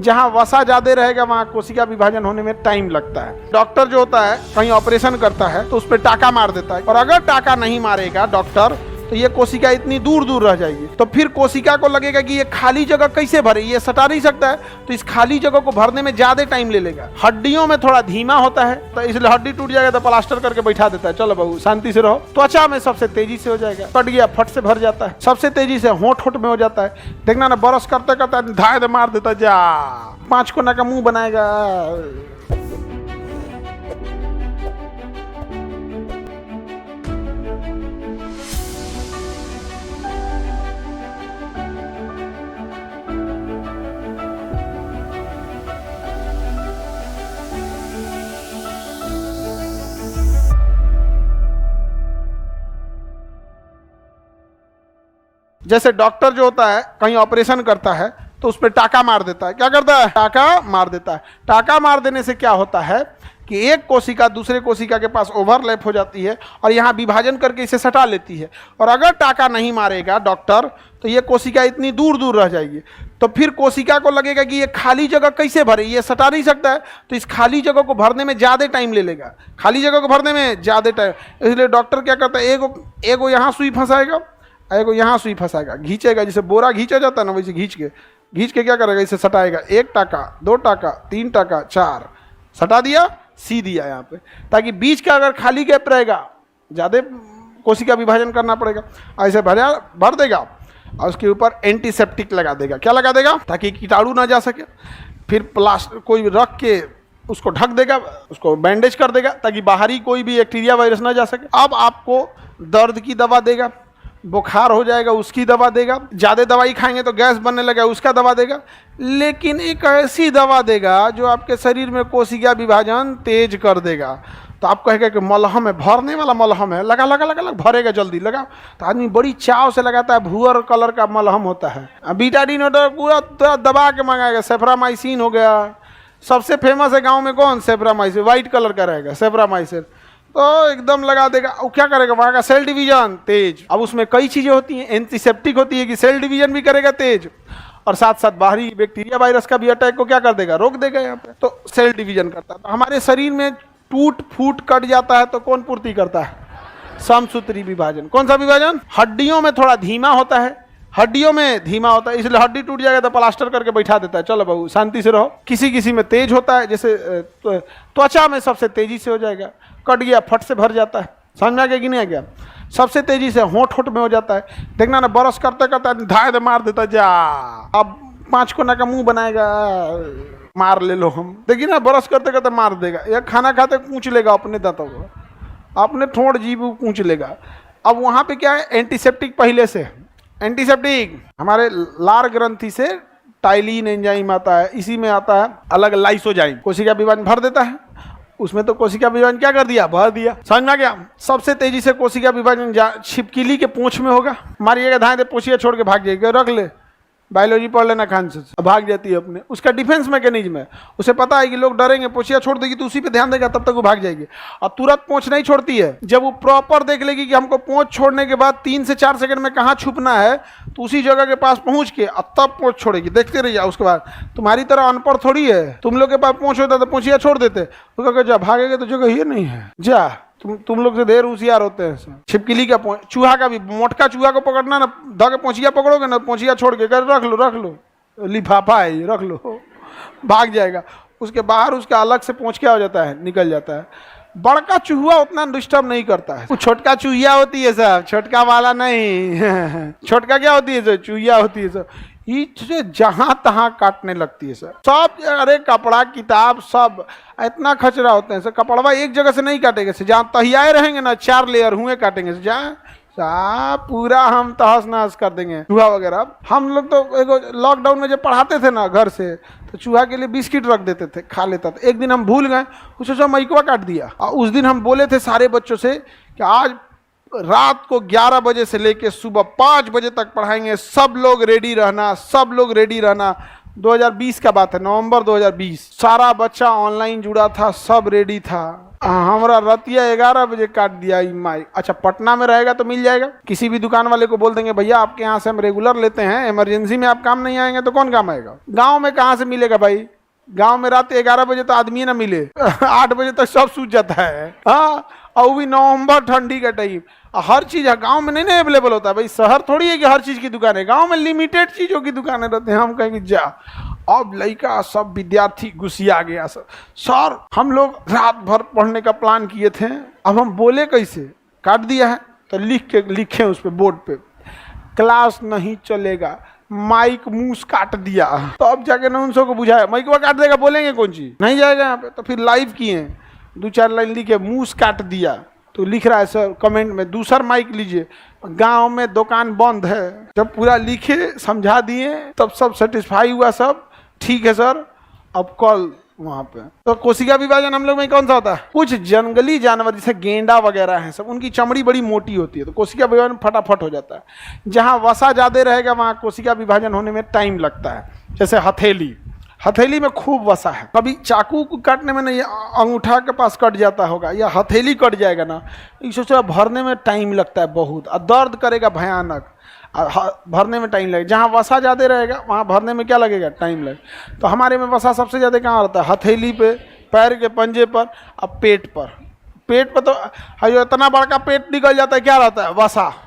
जहाँ वसा ज्यादा रहेगा वहाँ कोशिका विभाजन होने में टाइम लगता है। डॉक्टर जो होता है कहीं ऑपरेशन करता है तो उस पर टाका मार देता है, और अगर टाका नहीं मारेगा डॉक्टर तो ये कोशिका इतनी दूर दूर रह जाएगी। तो फिर कोशिका को लगेगा कि ये खाली जगह कैसे भरे, ये सटा नहीं सकता है, तो इस खाली जगह को भरने में ज्यादा टाइम ले लेगा। हड्डियों में थोड़ा धीमा होता है, तो इसलिए हड्डी टूट जाएगा तो प्लास्टर करके बैठा देता है, चलो बहू शांति से रहो। त्वचा में सबसे तेजी से हो जाएगा, कट गया फट से भर जाता है। सबसे तेजी से होंठ में हो जाता है, देखना ना ब्रश करते करते धाय मार देता, जा 5 कोना का मुंह बनाएगा। जैसे डॉक्टर जो होता है कहीं ऑपरेशन करता है तो उस पर टाका मार देता है, क्या करता है, टाका मार देता है। टाका मार देने से क्या होता है कि एक कोशिका दूसरे कोशिका के पास ओवरलैप हो जाती है और यहाँ विभाजन करके इसे सटा लेती है। और अगर टाका नहीं मारेगा डॉक्टर तो ये कोशिका इतनी दूर दूर रह जाएगी। तो फिर कोशिका को लगेगा कि ये खाली जगह कैसे भरे, ये सटा नहीं सकता है, तो इस खाली जगह को भरने में ज़्यादा टाइम ले लेगा। खाली जगह को भरने में ज़्यादा टाइम, इसलिए डॉक्टर क्या करता है, एगो यहाँ सुई फंसाएगा, एगो यहाँ सुई फंसाएगा, घींचेगा, जैसे बोरा घींचा जाता है ना वैसे घींच के क्या करेगा, इसे सटाएगा। 1 टाका 2 टाका 3 टाका 4 सटा दिया, सी दिया यहाँ पे, ताकि बीच का अगर खाली गैप रहेगा ज़्यादा कोशिका विभाजन करना पड़ेगा। ऐसे भर देगा और उसके ऊपर एंटीसेप्टिक लगा देगा। क्या लगा देगा, ताकि कीटाणु ना जा सके। फिर प्लास्टर कोई रख के उसको ढक देगा, उसको बैंडेज कर देगा ताकि बाहरी कोई भी बैक्टीरिया वायरस ना जा सके। अब आपको दर्द की दवा देगा, बुखार हो जाएगा उसकी दवा देगा, ज़्यादा दवाई खाएंगे तो गैस बनने लगा उसका दवा देगा, लेकिन एक ऐसी दवा देगा जो आपके शरीर में कोशिका विभाजन तेज कर देगा। तो आप कहेगा कि मलहम है, भरने वाला मलहम है, लगा लगा लगा लगा भरेगा, जल्दी लगा। तो आदमी बड़ी चाव से लगाता है, भूअर कलर का मलहम होता है, बीटाडीन होता है, पूरा दबा के मंगाएगा। सेफ्रामाइसिन हो गया, सबसे फेमस है गाँव में कौन, सेफ्रामाइसिन, व्हाइट कलर का रहेगा सेफ्रामाइसिन, तो एकदम लगा देगा। वो क्या करेगा, वहाँ का सेल डिवीजन तेज। अब उसमें कई चीज़ें होती हैं, एंटीसेप्टिक होती है कि सेल डिवीजन भी करेगा तेज, और साथ साथ बाहरी बैक्टीरिया वायरस का भी अटैक को क्या कर देगा, रोक देगा यहाँ पे। तो सेल डिवीजन करता है। तो हमारे शरीर में टूट फूट कट जाता है तो कौन पूर्ति करता है, समसूत्री विभाजन। कौन सा विभाजन, हड्डियों में थोड़ा धीमा होता है, हड्डियों में धीमा होता है, इसलिए हड्डी टूट जाएगा तो प्लास्टर करके बैठा देता है, चलो बहू शांति से रहो। किसी में तेज होता है, जैसे त्वचा में सबसे तेजी से हो जाएगा, कट गया फट से भर जाता है, समझ में आ गया कि नहीं आ गया। सबसे तेजी से होंठ में हो जाता है, देखना ना ब्रश करते करते धाय मार देता, जा अब 5 कोना का मुंह बनाएगा, मार ले लो हम, देखिए ना ब्रश करते करते मार देगा। या खाना खाते पूछ लेगा अपने दांतों को, अपने ठोड़ जीभ पूछ लेगा। अब वहाँ पे क्या है, एंटीसेप्टिक पहले से, एंटीसेप्टिक हमारे लार ग्रंथि से टाइलिन एंजाइम आता है, इसी में आता है अलग लाइसोजाइम, कोशिका विभाजन भर देता है। उसमें तो कोशिका विभाजन क्या कर दिया, भर दिया, समझ में आ गया। सबसे तेजी से कोशिका विभाजन छिपकली के पूंछ में होगा, मारिएगा धाए दे पोछिया छोड़ के भाग जाएगी, रख ले, बायोलॉजी पढ़ लेना खान से, भाग जाती है अपने, उसका डिफेंस मैकेनिज्म है। उसे पता है कि लोग डरेंगे, पोछिया छोड़ देगी तो उसी पे ध्यान देगा, तब तक वो भाग जाएगी। और तुरंत पोंछ नहीं छोड़ती है, जब वो प्रॉपर देख लेगी कि हमको पोंछ छोड़ने के बाद 3 से 4 सेकंड में कहाँ छुपना है, तो उसी जगह के पास पहुंच के और तब पोंछ छोड़ेगी। देखते रहिए, उसके बाद तुम्हारी तरह अनपढ़ थोड़ी है, तुम लोग के पास पोंछ होता तो पोछिया छोड़ देते, तो क्या जा भागेगा तो जगह ये नहीं है, जा तुम लोग से ढेर होशियार होते हैं। छिपकली का चूहा का भी, मोटका चूहा को पकड़ना ना, धके पोंछिया पकड़ोगे ना, पोंछिया छोड़ के कर रख लो लिफाफा है, रख लो, भाग जाएगा। उसके बाहर उसका अलग से पोंछ क्या हो जाता है, निकल जाता है। बड़का चूहा उतना डिस्टर्ब नहीं करता है, छोटका चूहिया होती है सब, छोटका वाला नहीं छोटका क्या होती है सर, चूहिया होती है सर, ये जहां तहां काटने लगती है सर, सब। अरे कपड़ा किताब सब इतना खचरा होते हैं सर, कपड़वा एक जगह से नहीं काटेंगे सर, जहाँ तहियाए रहेंगे ना 4 लेयर हुए काटेंगे सर, जहाँ पूरा हम तहस नहस कर देंगे चूहा वगैरह। हम लोग तो लॉकडाउन में जब पढ़ाते थे ना घर से, तो चूहा के लिए बिस्किट रख देते थे, खा लेता था। एक दिन हम भूल गए, उसे सब मैकवा काट दिया, और उस दिन हम बोले थे सारे बच्चों से कि आज रात को 11 बजे से लेके सुबह 5 बजे तक पढ़ाएंगे, सब लोग रेडी रहना, सब लोग रेडी रहना। 2020 का बात है, नवंबर 2020, सारा बच्चा ऑनलाइन जुड़ा था, सब रेडी था। हमारा रतिया 11 बजे काट दिया ई माई। अच्छा, पटना में रहेगा तो मिल जाएगा, किसी भी दुकान वाले को बोल देंगे भैया आपके यहाँ से हम रेगुलर लेते हैं, इमरजेंसी में आप काम नहीं आएंगे तो कौन काम आएगा। गाँव में कहाँ से मिलेगा भाई, गांव में रात 11 बजे तो आदमी ना मिले 8 बजे तक सब सूझ जाता है। हाँ, और भी नवंबर ठंडी का टाइम, हर चीज है गांव में नहीं ना अवेलेबल होता है भाई। शहर थोड़ी है कि हर चीज की दुकान है, गांव में लिमिटेड चीजों की दुकानें रहते हैं। हम कहेंगे जा, अब लड़का सब विद्यार्थी घुसिया गया सर हम लोग रात भर पढ़ने का प्लान किए थे, अब हम बोले कैसे, काट दिया है तो लिखे उस पर बोर्ड पे क्लास नहीं चलेगा, माइक मूस काट दिया। तो अब जाके ना उन को बुझाया, माइक वो काट देगा, बोलेंगे कौन चीज, नहीं जाएगा यहाँ पे। तो फिर लाइव किए, 2-4 लाइन लिखे मूस काट दिया, तो लिख रहा है सर कमेंट में दूसरा माइक लीजिए, गांव में दुकान बंद है। जब पूरा लिखे समझा दिए तब सब सेटिस्फाई हुआ, सब ठीक है सर, अब कल वहाँ पे। तो कोशिका विभाजन हम लोग में कौन सा होता है, कुछ जंगली जानवर जैसे गेंडा वगैरह हैं सब, उनकी चमड़ी बड़ी मोटी होती है तो कोशिका विभाजन फटाफट हो जाता है। जहाँ वसा ज्यादा रहेगा वहाँ कोशिका विभाजन होने में टाइम लगता है। जैसे हथेली में खूब वसा है, कभी चाकू को काटने में नहीं, अंगूठा के पास कट जाता होगा या हथेली कट जाएगा ना, इससे भरने में टाइम लगता है बहुत, और दर्द करेगा भयानक, भरने में टाइम लगेगा। जहाँ वसा ज़्यादा रहेगा वहाँ भरने में क्या लगेगा, टाइम लगेगा। तो हमारे में वसा सबसे ज़्यादा कहाँ रहता है, हथेली पे, पैर के पंजे पर, अब पेट पर। पेट पर तो इतना बड़का पेट निकल जाता है, क्या रहता है, वसा।